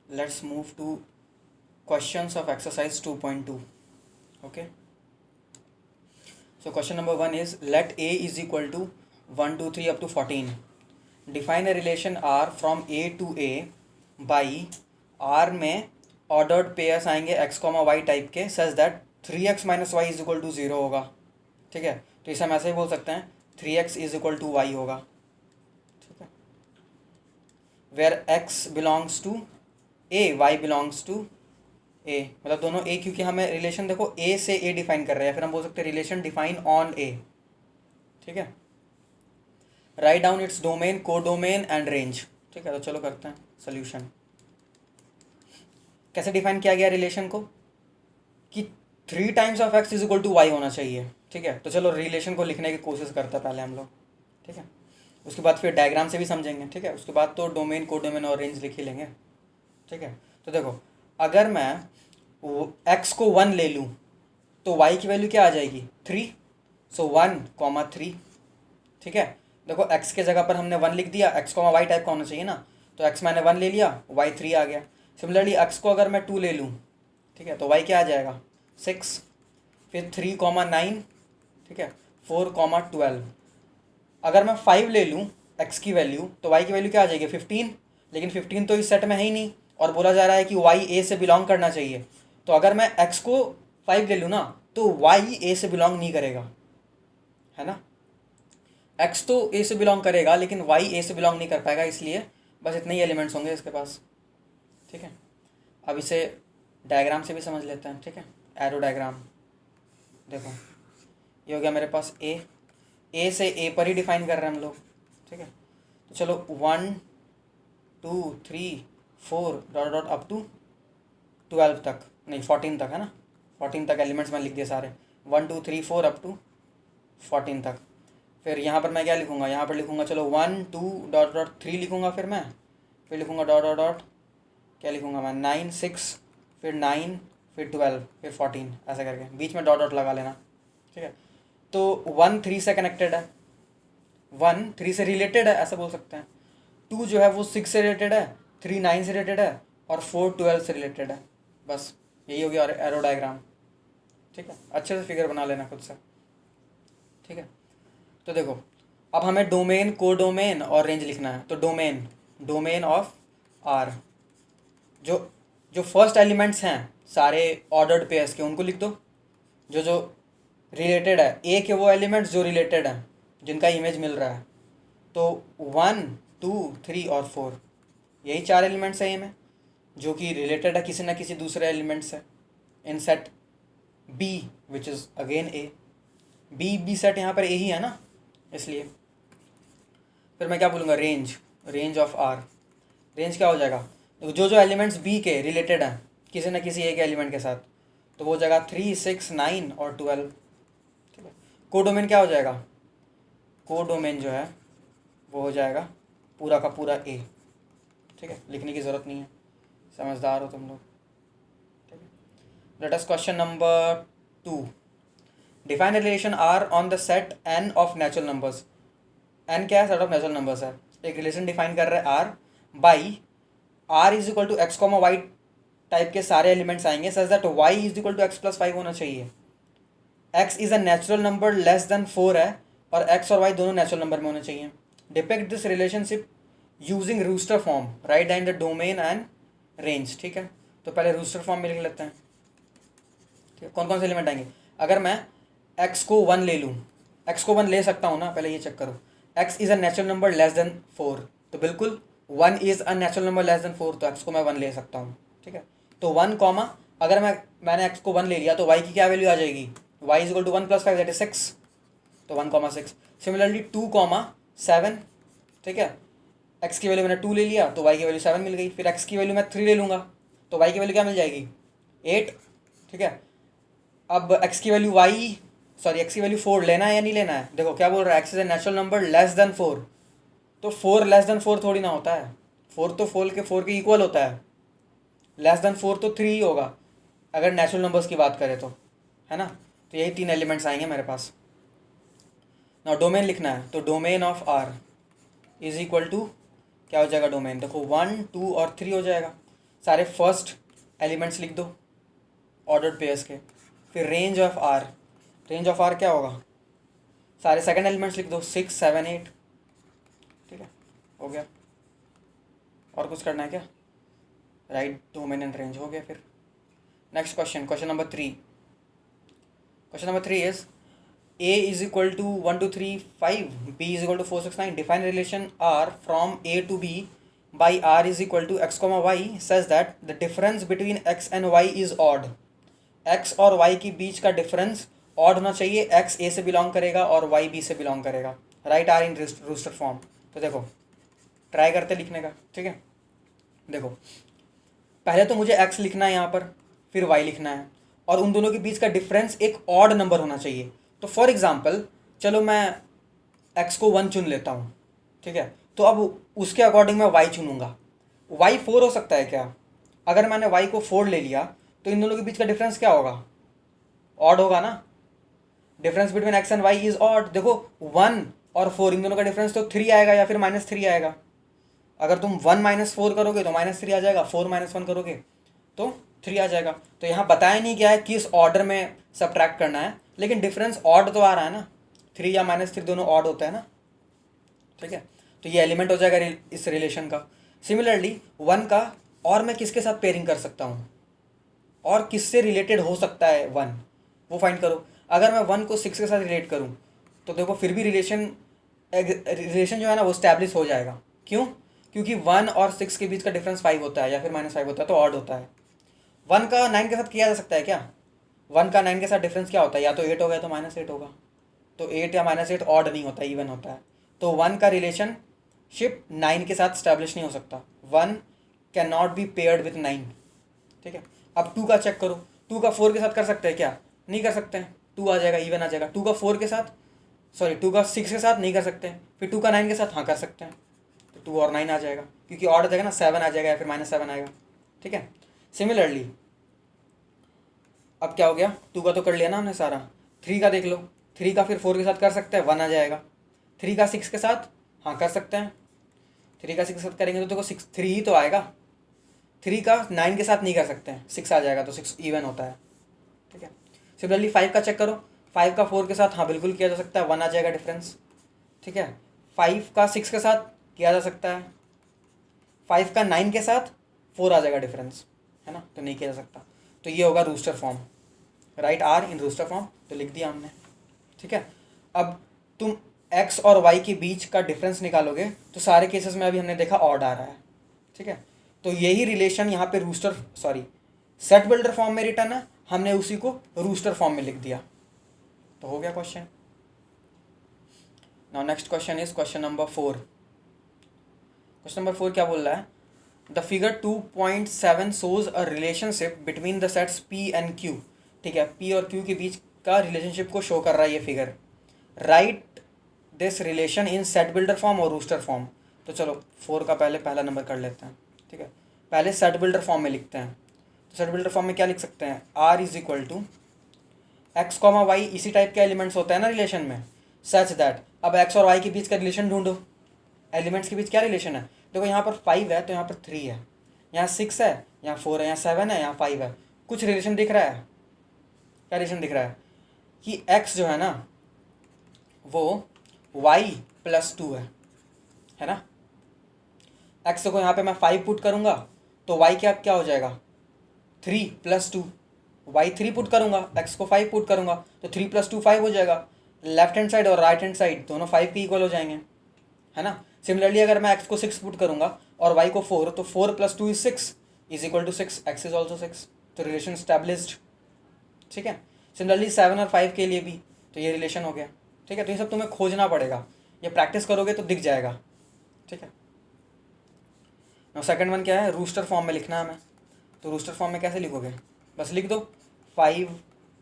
let's move to questions of exercise 2.2. Okay, so question number 1 is let a is equal to 1 2 3 up to 14. Define a relation r from a to a by r में ordered pairs आएंगे x, y type के such that 3x minus y is equal to 0 होगा. ठीक है, तो इसे हम ऐसे ही बोल सकते हैं 3x is equal to Y होगा. ठीक है, where x belongs to a, y belongs to a, मतलब दोनों a, क्योंकि हमें रिलेशन देखो a से a डिफाइन कर रहे हैं, फिर हम बोल सकते हैं रिलेशन डिफाइन ऑन a. ठीक है, राइट डाउन इट्स डोमेन, को डोमेन एंड रेंज. ठीक है, तो चलो करते हैं सोल्यूशन. कैसे डिफाइन किया गया रिलेशन को कि 3 times of x is equal to y होना चाहिए. ठीक है, तो चलो रिलेशन को लिखने की कोशिश करते हैं पहले हम लोग. ठीक है, उसके बाद फिर डायग्राम से भी समझेंगे. ठीक है, उसके बाद तो डोमेन, को डोमेन और रेंज लिख ही लेंगे. ठीक है, तो देखो अगर मैं x को 1 ले लूँ तो y की वैल्यू क्या आ जाएगी 3. सो 1,3. ठीक है, देखो x के जगह पर हमने 1 लिख दिया, x, y टाइप का होना चाहिए ना, तो x मैंने 1 ले लिया, y 3 आ गया. सिमिलरली x को अगर मैं 2 ले लूँ, ठीक है, तो y क्या आ जाएगा 6, फिर 3,9. ठीक है, 4,12. अगर मैं 5 ले लूँ x की वैल्यू तो y की वैल्यू क्या आ जाएगी 15. लेकिन 15 तो इस सेट में है ही नहीं और बोला जा रहा है कि y a से बिलोंग करना चाहिए. तो अगर मैं x को 5 ले लूँ ना तो y a से बिलोंग नहीं करेगा, है ना. x तो a से बिलोंग करेगा लेकिन y a से बिलोंग नहीं कर पाएगा, इसलिए बस इतने ही एलिमेंट्स होंगे इसके पास. ठीक है, अब इसे डायग्राम से भी समझ लेते हैं. ठीक है, एरो डायग्राम देखो, ये हो गया मेरे पास a से a पर ही डिफाइन कर रहे हैं हम लोग. ठीक है, तो चलो 1 2 3 4 डॉट डॉट अप टू 12 तक, नहीं 14 तक, है ना. 14 तक एलिमेंट्स मैं लिख दिए सारे, 1 2 3 4 अप टू 14 तक. फिर यहाँ पर मैं क्या लिखूँगा, यहाँ पर लिखूँगा चलो 1 2 डॉट डॉट 3 लिखूँगा, फिर लिखूँगा डॉट डॉट डॉट क्या लिखूँगा मैं 9 6, फिर 9, फिर 12, फिर 14, ऐसा करके बीच में डॉट डॉट लगा लेना. ठीक है, तो 1 3 से कनेक्टेड है, 1 3 से रिलेटेड है ऐसा बोल सकते हैं. 2 जो है वो 6 से रिलेटेड है, 3 9 से रिलेटेड है और 4 12 से रिलेटेड है. बस यही हो गया एरो डायग्राम. ठीक है, अच्छे से फिगर बना लेना खुद से. ठीक है, तो देखो अब हमें डोमेन, को डोमेन और रेंज लिखना है. तो डोमेन ऑफ आर, जो फर्स्ट एलिमेंट्स हैं सारे ऑर्डर्ड पेयर्स के उनको लिख दो. जो रिलेटेड है ए के वो एलिमेंट्स जो रिलेटेड हैं, जिनका इमेज मिल रहा है, तो 1 2 3 और 4, यही 4 एलिमेंट्स हैं ये में जो कि रिलेटेड है किसी ना किसी दूसरे एलिमेंट से in set B which is again A. B set यहाँ पर ए ही है ना, इसलिए. फिर मैं क्या बोलूँगा रेंज ऑफ आर. रेंज क्या हो जाएगा, जो एलिमेंट्स बी के रिलेटेड हैं किसी न किसी एक एलिमेंट के साथ, तो वो हो जाएगा 3 6 9 और 12. ठीक है, को डोमेन क्या हो जाएगा, को डोमेन जो है वो हो जाएगा पूरा का पूरा ए. ठीक है, लिखने की ज़रूरत नहीं है, समझदार हो तुम लोग. ठीक है, let us question number 2. Define relation R on the set N of natural numbers. N क्या है, सेट ऑफ नेचुरल नंबर्स है. एक रिलेशन डिफाइन कर रहे हैं R by R is equal to x, y type के सारे एलिमेंट्स आएंगे such that y is equal to x plus 5 होना चाहिए. X is a natural number less than 4 है और एक्स और वाई दोनों नेचुरल नंबर में होने चाहिए. Depict this relationship using roster form, write down the domain and range. ठीक है, तो पहले रूस्टर फॉर्म में लिख लेते हैं. ठीक है, कौन कौन से एलिमेंट आएंगे. अगर मैं एक्स को 1 ले लूँ, एक्स को 1 ले सकता हूँ ना, पहले ये चेक करो. X is a natural number less than 4, तो बिल्कुल 1 is a natural number less than 4, तो एक्स को मैं 1 ले सकता हूँ. ठीक है, तो 1 कॉमा, अगर मैंने एक्स को 1 ले लिया तो वाई की क्या वैल्यू आ जाएगी, y is equal to 1 plus 5 that is 6, तो 1,6. सिमिलरली 2,7. ठीक है, एक्स की वैल्यू मैंने 2 ले लिया तो वाई की वैल्यू 7 मिल गई. फिर एक्स की वैल्यू मैं 3 ले लूँगा तो वाई की वैल्यू क्या मिल जाएगी 8. ठीक है, अब एक्स की वैल्यू एक्स की वैल्यू 4 लेना है या नहीं लेना है. देखो क्या बोल रहा है, x is a natural number less than 4, तो 4 लेस देन 4 थोड़ी ना होता है. 4 तो 4 के इक्वल होता है, लेस देन 4 तो 3 ही होगा अगर नेचुरल नंबर्स की बात करें तो, है ना. तो यही 3 एलिमेंट्स आएंगे मेरे पास. ना डोमेन लिखना है, तो domain of R is equal to क्या हो जाएगा डोमेन, देखो 1 2 और 3 हो जाएगा. सारे फर्स्ट एलिमेंट्स लिख दो ऑर्डर्ड पेयर्स के। फिर range of R, range of R क्या होगा, सारे सेकंड एलिमेंट्स लिख दो 6 7 8। ठीक है, हो गया। और कुछ करना है क्या, राइट डोमेन एंड रेंज हो गया। फिर next question, question number 3। Question number 3 is a is equal to 1 2 3 5, b is equal to 4 6 9, define relation r from a to b by r is equal to x comma y says that the difference between x and y is odd। x और y के बीच का difference odd होना चाहिए, x a से belong करेगा और y b से belong करेगा। Write R in roster form. तो देखो ट्राई करते लिखने का, ठीक है। देखो पहले तो मुझे x लिखना है यहाँ पर, फिर y लिखना है, और उन दोनों के बीच का डिफरेंस एक ऑड नंबर होना चाहिए। तो फॉर एग्जाम्पल चलो मैं x को 1 चुन लेता हूँ, ठीक है। तो अब उसके अकॉर्डिंग मैं y चुनूंगा। y 4 हो सकता है क्या, अगर मैंने y को 4 ले लिया तो इन दोनों के बीच का डिफरेंस क्या होगा, ऑड होगा ना। Difference between x and y is odd. देखो 1 और 4 इन दोनों का डिफरेंस तो 3 आएगा या फिर -3 आएगा। अगर तुम 1 - 4 करोगे तो -3 आ जाएगा, 4 - 1 करोगे तो 3 आ जाएगा। तो यहाँ बताया नहीं गया है किस ऑर्डर में सब्ट्रैक्ट करना है, लेकिन डिफरेंस ऑड तो आ रहा है ना, 3 या -3 दोनों ऑड होता है ना, ठीक है। तो ये एलिमेंट हो जाएगा इस रिलेशन का। सिमिलरली 1 का और मैं किसके साथ पेयरिंग कर सकता हूँ, और किससे रिलेटेड हो सकता है 1, वो फाइंड करो। अगर मैं 1 को 6 के साथ रिलेट करूँ तो देखो फिर भी रिलेशन जो है ना वो स्टैब्लिश हो जाएगा। क्यों, क्योंकि 1 और 6 के बीच का डिफरेंस 5 होता है या फिर -5 होता है, तो ऑड होता है। 1 का 9 के साथ किया जा सकता है क्या, 1 का 9 के साथ डिफरेंस क्या होता है, या तो 8 होगा या तो -8 होगा। तो 8 या -8 ऑड नहीं होता, इवन होता है। तो 1 का रिलेशनशिप 9 के साथ स्टैब्लिश नहीं हो सकता। 1 can not be paired with 9, ठीक है। अब 2 का चेक करो, 2 का 4 के साथ कर सकते हैं क्या, नहीं कर सकते हैं। 2 आ जाएगा, इवन आ जाएगा। 2 का 4 के साथ, सॉरी 2 का 6 के साथ नहीं कर सकते हैं। फिर 2 का 9 के साथ हाँ कर सकते हैं, तो 2 और 9 आ जाएगा, क्योंकि ऑड आ जाएगा ना, 7 आ जाएगा या फिर -7 आएगा, ठीक है। सिमिलरली अब क्या हो गया, 2 का तो कर लिया ना हमने सारा। 3 का देख लो, 3 का फिर 4 के साथ कर सकते हैं, 1 आ जाएगा। 3 का 6 के साथ हाँ कर सकते हैं, 3 का 6 के साथ करेंगे तो देखो 3 ही तो आएगा। 3 का 9 के साथ नहीं कर सकते हैं, 6 आ जाएगा, तो 6 इवन होता है, ठीक है। सिमिलरली 5 का चेक करो, 5 का 4 के साथ हाँ बिल्कुल किया जा सकता है, 1 आ जाएगा डिफरेंस, ठीक है। 5 का 6 के साथ किया जा सकता है, 5 का 9 के साथ 4 आ जाएगा डिफरेंस, है ना, तो नहीं किया जा सकता। तो ये होगा roster form, write R in roster form, तो लिख दिया हमने, ठीक है। अब तुम x और y के बीच का डिफरेंस निकालोगे तो सारे केसेस में अभी हमने देखा ऑड आ रहा है, ठीक है। तो यही रिलेशन यहाँ पे सेट बिल्डर फॉर्म में रिटर्न है, हमने उसी को रूस्टर फॉर्म में लिख दिया, तो हो गया question. Now next question is question number 4। Question number 4 क्या बोल रहा है, the figure 2.7 shows a relationship between the sets p and q, ठीक है। p और q के बीच का रिलेशनशिप को शो कर रहा है ये figure. Right this relation in set builder form और रूस्टर फॉर्म। तो चलो 4 का पहला नंबर कर लेते हैं, ठीक है। पहले सेट बिल्डर फॉर्म में लिखते हैं। तो सेट बिल्डर फॉर्म में क्या लिख सकते हैं, r is equal to x comma y, इसी टाइप के एलिमेंट्स होते हैं ना रिलेशन में, सच दैट। अब x और y के बीच का रिलेशन ढूंढो, एलिमेंट्स के बीच क्या रिलेशन है। देखो यहाँ पर 5 है तो यहाँ पर 3 है, यहाँ 6 है, यहाँ 4 है, यहाँ 7 है, यहाँ 5 है। कुछ रिलेशन दिख रहा है, क्या रिलेशन दिख रहा है कि x जो है ना वो y + 2 है ना। x को यहाँ पे मैं 5 पुट करूँगा तो y क्या हो जाएगा, 3 + 2। y 3 पुट करूँगा, x को 5 पुट करूँगा तो 3 + 2 5 हो जाएगा। लेफ्ट हैंड साइड और राइट हैंड साइड दोनों 5 के इक्वल हो जाएंगे, है ना। सिमिलरली अगर मैं x को 6 पुट करूँगा और y को 4, तो 4 + 2 = 6 is equal to 6, x is also 6, तो रिलेशन स्टैब्लिश्ड, ठीक है। सिमिलरली 7 और 5 के लिए भी तो ये रिलेशन हो गया, ठीक है। तो ये सब तुम्हें खोजना पड़ेगा, ये प्रैक्टिस करोगे तो दिख जाएगा, ठीक है। नाउ सेकंड वन क्या है, रूस्टर फॉर्म में लिखना है हमें। तो रूस्टर फॉर्म में कैसे लिखोगे, बस लिख दो 5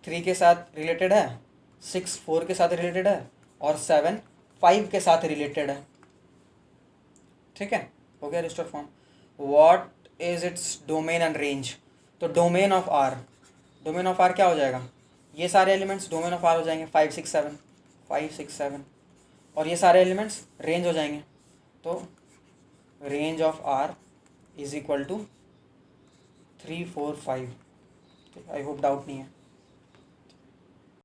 3 के साथ रिलेटेड है, 6 4 के साथ रिलेटेड है, और 7 5 के साथ रिलेटेड है, ठीक है। हो गया roster form. What is its domain and range. तो डोमेन ऑफ आर क्या हो जाएगा, ये सारे एलिमेंट्स डोमेन ऑफ आर हो जाएंगे, 5 6 7, और ये सारे एलिमेंट्स रेंज हो जाएंगे। तो range of R is equal to 3 4 5। I hope doubt नहीं है।